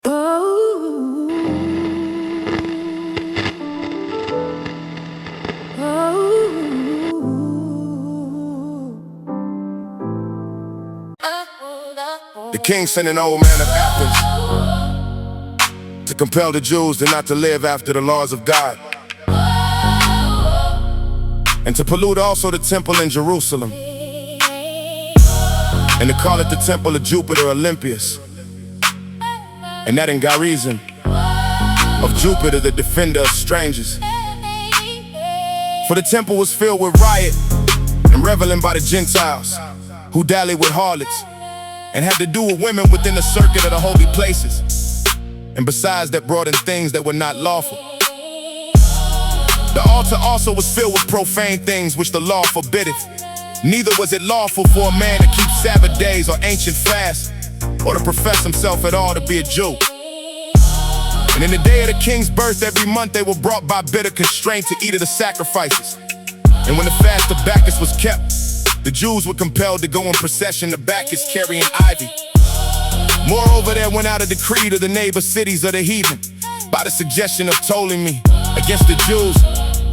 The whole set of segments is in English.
The king sent an old man of Athens to compel the Jews to not to live after the laws of God, and to pollute also the temple in Jerusalem, and to call it the temple of Jupiter Olympius, and that in garrison of Jupiter, the defender of strangers. For the temple was filled with riot and reveling by the Gentiles, who dallied with harlots and had to do with women within the circuit of the holy places, and besides that brought in things that were not lawful. The altar also was filled with profane things which the law forbiddeth. Neither was it lawful for a man to keep Sabbath days or ancient fasts, or to profess himself at all to be a Jew. And in the day of the king's birth every month they were brought by bitter constraint to eat of the sacrifices. And when the fast of Bacchus was kept, the Jews were compelled to go in procession to Bacchus carrying ivy. Moreover, there went out a decree to the neighbor cities of the heathen, by the suggestion of Ptolemy, against the Jews,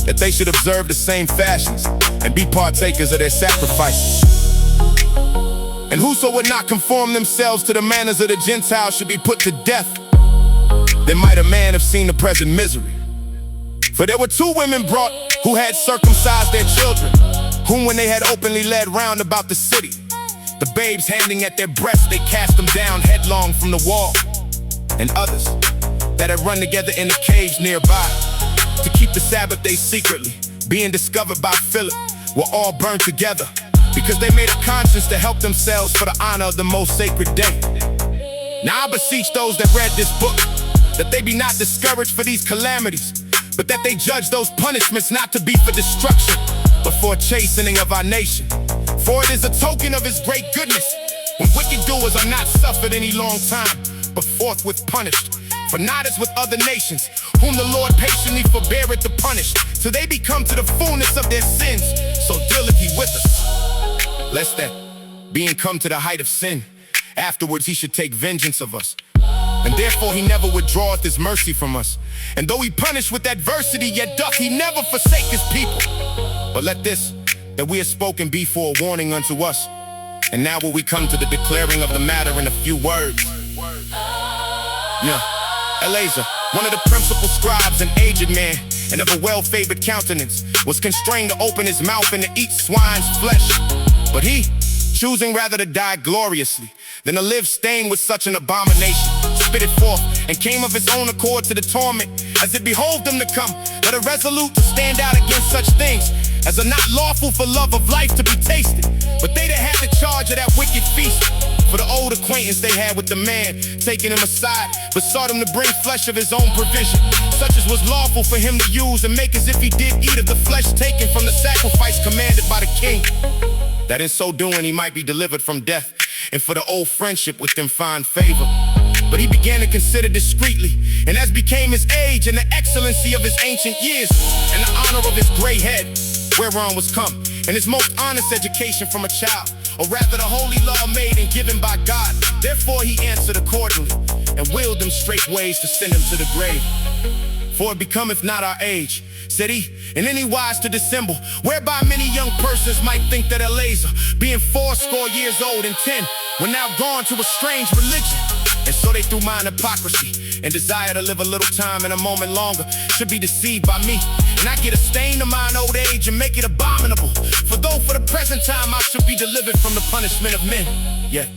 that they should observe the same fashions and be partakers of their sacrifices. And whoso would not conform themselves to the manners of the Gentiles should be put to death. Then might a man have seen the present misery. For there were 2 women brought who had circumcised their children, whom when they had openly led round about the city, the babes handing at their breasts, they cast them down headlong from the wall. And others that had run together in a cage nearby to keep the Sabbath day secretly, being discovered by Philip, were all burned together, because they made a conscience to help themselves for the honor of the most sacred day. Now I beseech those that read this book, that they be not discouraged for these calamities, but that they judge those punishments not to be for destruction, but for a chastening of our nation. For it is a token of his great goodness, when wicked doers are not suffered any long time, but forthwith punished. For not as with other nations, whom the Lord patiently forbeareth to punish, till they be come to the fullness of their sins, so dealeth he with us. Lest that, being come to the height of sin, afterwards he should take vengeance of us. And therefore he never withdraweth his mercy from us. And though he punish with adversity, yet doth he never forsake his people. But let this, that we have spoken, be for a warning unto us. And now will we come to the declaring of the matter in a few words. Eleazar, one of the principal scribes, an aged man, and of a well-favored countenance, was constrained to open his mouth and to eat swine's flesh. But he, choosing rather to die gloriously than to live stained with such an abomination, spit it forth, and came of his own accord to the torment, as it behoved him to come, but a resolute to stand out against such things as are not lawful for love of life to be tasted. But they that had the charge of that wicked feast, for the old acquaintance they had with the man, taking him aside, besought him to bring flesh of his own provision, such as was lawful for him to use, and make as if he did eat of the flesh taken from the sacrifice commanded by the king, that in so doing he might be delivered from death, and for the old friendship with them find favor. But he began to consider discreetly, and as became his age and the excellency of his ancient years, and the honor of his gray head, whereon was come, and his most honest education from a child, or rather the holy law made and given by God. Therefore he answered accordingly, and willed them straight ways to send him to the grave. For it becometh not our age, said he, in any wise to dissemble, whereby many young persons might think that Eleazar, being 80 years old and 10, were now gone to a strange religion. And so they through mine hypocrisy, and desire to live a little time and a moment longer, should be deceived by me. And I get a stain of mine old age and make it abominable. For though for the present time I should be delivered from the punishment of men, yet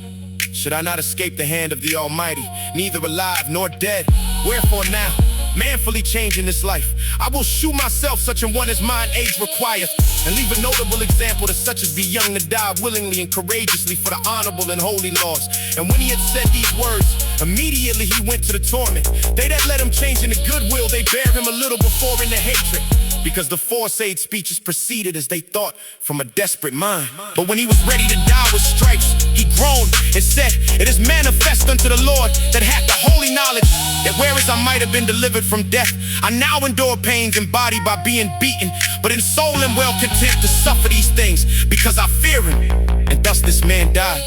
should I not escape the hand of the Almighty, neither alive nor dead. Wherefore now, manfully changing this life, I will shew myself such an one as mine age requireth, and leave a notable example to such as be young to die willingly and courageously for the honorable and holy laws. And when he had said these words, immediately he went to the torment. They that let him change into goodwill, they bear him a little before into hatred, because the foresaid speeches proceeded as they thought from a desperate mind. But when he was ready to die with stripes, he groaned and said, it is manifest unto the Lord that hath the holy knowledge, that whereas I might have been delivered from death, I now endure pains in body by being beaten, but in soul am well content to suffer these things, because I fear him. And thus this man died,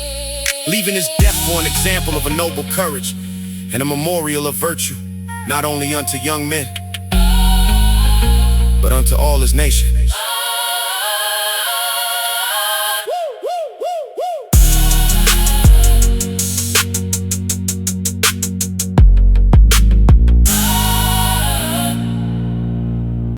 leaving his death for an example of a noble courage. and a memorial of virtue, not only unto young men, but unto all his nation.